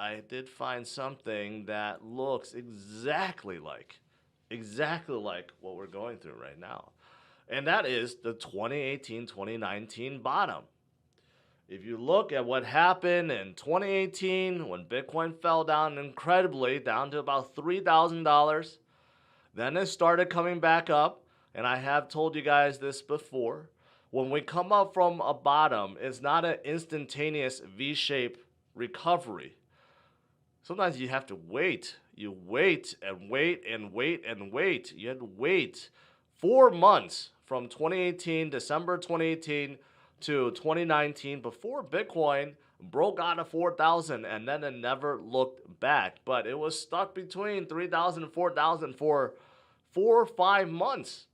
I did find something that looks exactly like what we're going through right now. And that is the 2018-2019 bottom. If you look at what happened in 2018 when Bitcoin fell down incredibly down to about $3,000, then it started coming back up. And I have told you guys this before. When we come up from a bottom, it's not an instantaneous V-shaped recovery. Sometimes you have to wait. You wait and wait and wait and wait. You had to wait 4 months from 2018, December 2018 to 2019 before Bitcoin broke out of 4,000, and then it never looked back. But it was stuck between 3,000 and 4,000 for 4 or 5 months.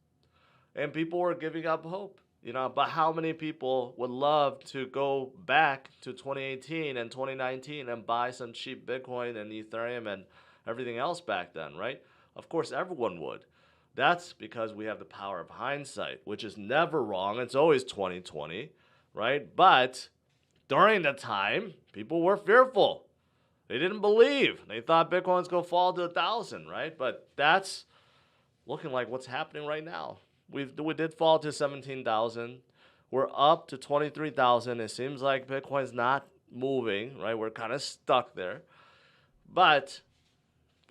And people were giving up hope. But how many people would love to go back to 2018 and 2019 and buy some cheap Bitcoin and Ethereum and everything else back then, right? Of course, everyone would. That's because we have the power of hindsight, which is never wrong. It's always 2020, right? But during the time, people were fearful. They didn't believe. They thought Bitcoin's going to fall to 1,000, right? But that's looking like what's happening right now. We did fall to 17,000. We're up to 23,000. It seems like Bitcoin's not moving, right? We're kind of stuck there. But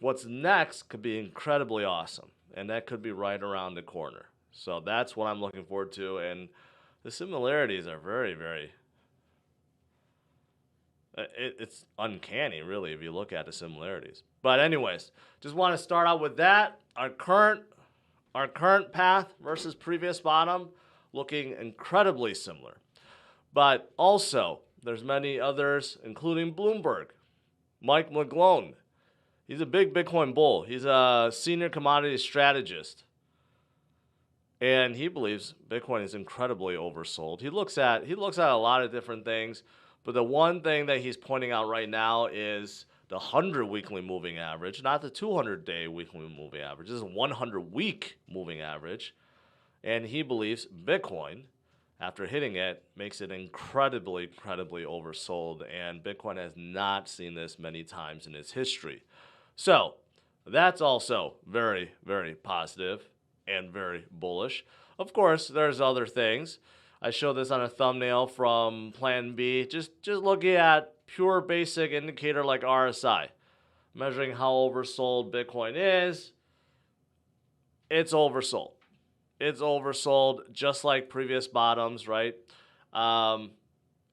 what's next could be incredibly awesome. And that could be right around the corner. So that's what I'm looking forward to. And the similarities are very, very... It's uncanny, really, if you look at the similarities. But anyways, just want to start out with that. Our current path versus previous bottom looking incredibly similar. But also, there's many others, including Bloomberg. Mike McGlone. He's a big Bitcoin bull. He's a senior commodity strategist. And he believes Bitcoin is incredibly oversold. He looks at a lot of different things, but the one thing that he's pointing out right now is the 100 weekly moving average, not the 200-day weekly moving average. This is a 100-week moving average. And he believes Bitcoin, after hitting it, makes it incredibly, incredibly oversold. And Bitcoin has not seen this many times in its history. So that's also very, very positive and very bullish. Of course, there's other things. I showed this on a thumbnail from Plan B. Just looking at pure basic indicator like RSI, measuring how oversold Bitcoin is. It's oversold. It's oversold just like previous bottoms, right? And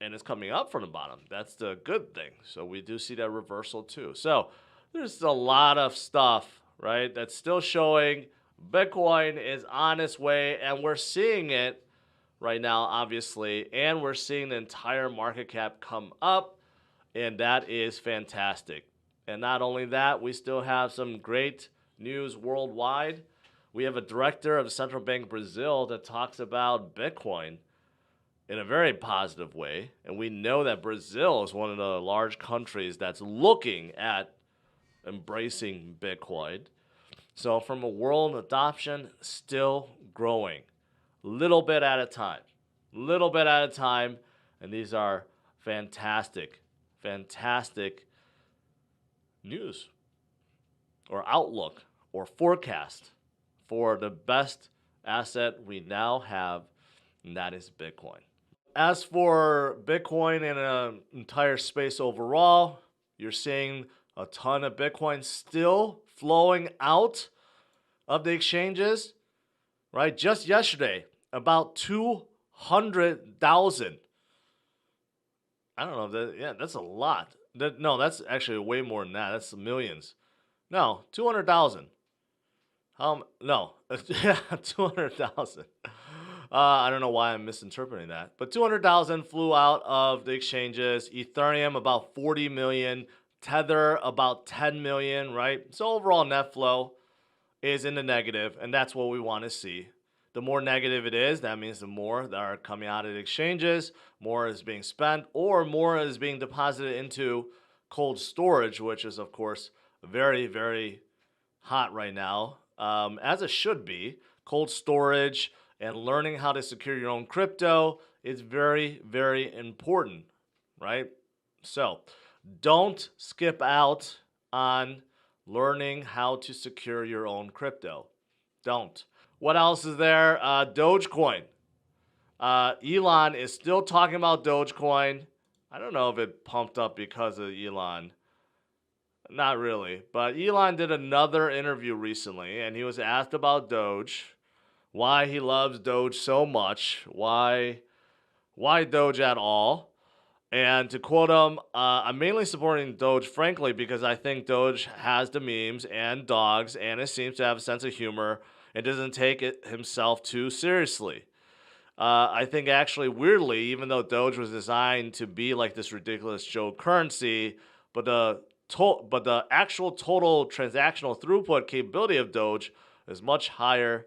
it's coming up from the bottom. That's the good thing. So we do see that reversal too. So there's a lot of stuff, right, that's still showing Bitcoin is on its way, and we're seeing it right now, obviously, and we're seeing the entire market cap come up, and that is fantastic. And not only that, we still have some great news worldwide. We have a director of the Central Bank of Brazil that talks about Bitcoin in a very positive way, and we know that Brazil is one of the large countries that's looking at embracing Bitcoin. So from a world adoption, still growing. Little bit at a time. Little bit at a time. And these are fantastic, fantastic news or outlook or forecast for the best asset we now have, and that is Bitcoin. As for Bitcoin and an entire space overall, you're seeing a ton of Bitcoin still flowing out of the exchanges, right? Just yesterday, about 200,000. I don't know. That's a lot. No, that's actually way more than that. That's millions. No, 200,000. No, yeah, 200,000. I don't know why I'm misinterpreting that. But 200,000 flew out of the exchanges. Ethereum, about 40 million. Tether, about 10 million, right? So overall net flow is in the negative, and that's what we want to see. The more negative it is, that means the more that are coming out of the exchanges, more is being spent, or more is being deposited into cold storage, which is, of course, very, very hot right now, as it should be. Cold storage and learning how to secure your own crypto is very, very important, right? So Don't skip out on learning how to secure your own crypto. Don't. What else is there? Dogecoin. Elon is still talking about Dogecoin. I don't know if it pumped up because of Elon. Not really. But Elon did another interview recently, and he was asked about Doge, why he loves Doge so much, why Doge at all. And to quote him, I'm mainly supporting Doge, frankly, because I think Doge has the memes and dogs, and it seems to have a sense of humor and doesn't take it himself too seriously. I think actually, weirdly, even though Doge was designed to be like this ridiculous joke currency, but the actual total transactional throughput capability of Doge is much higher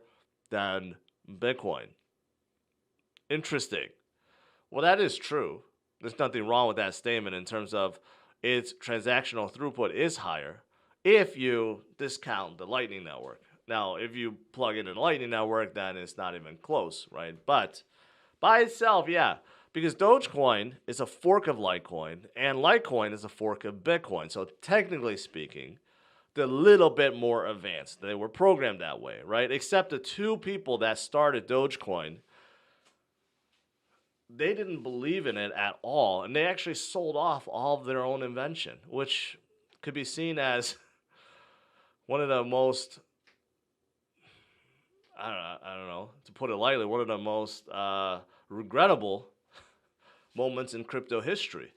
than Bitcoin. Interesting. Well, that is true. There's nothing wrong with that statement in terms of its transactional throughput is higher if you discount the Lightning Network. Now, if you plug in a Lightning Network, then it's not even close, right? But by itself, yeah, because Dogecoin is a fork of Litecoin, and Litecoin is a fork of Bitcoin. So technically speaking, they're a little bit more advanced. They were programmed that way, right? Except the two people that started Dogecoin, they didn't believe in it at all, and they actually sold off all of their own invention, which could be seen as one of the most, I don't know, to put it lightly, one of the most regrettable moments in crypto history.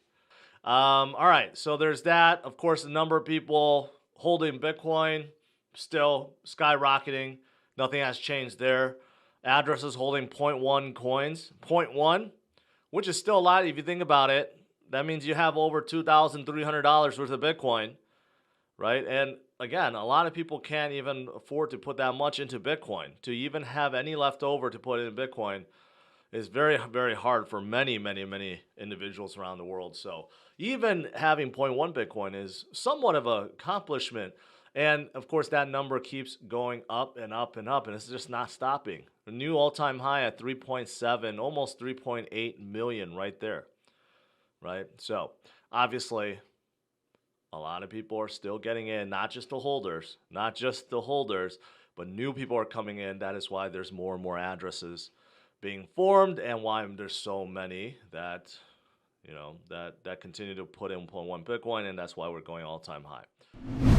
All right, so there's that. Of course, the number of people holding Bitcoin still skyrocketing. Nothing has changed there. Addresses holding 0.1 coins. 0.1, which is still a lot if you think about it. That means you have over $2,300 worth of Bitcoin, right? And again, a lot of people can't even afford to put that much into Bitcoin. To even have any left over to put in Bitcoin is very, very hard for many, many, many individuals around the world. So even having 0.1 Bitcoin is somewhat of an accomplishment. And of course, that number keeps going up and up and up, and it's just not stopping. A new all-time high at 3.7, almost 3.8 million right there, right? So obviously, a lot of people are still getting in, not just the holders, but new people are coming in. That is why there's more and more addresses being formed, and why there's so many that, that continue to put in 0.1 Bitcoin, and that's why we're going all-time high.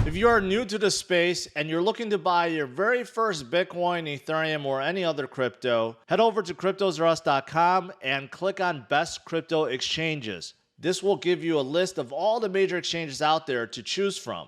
If you are new to the space and you're looking to buy your very first Bitcoin, Ethereum, or any other crypto, head over to CryptosRus.com and click on Best Crypto Exchanges. This will give you a list of all the major exchanges out there to choose from.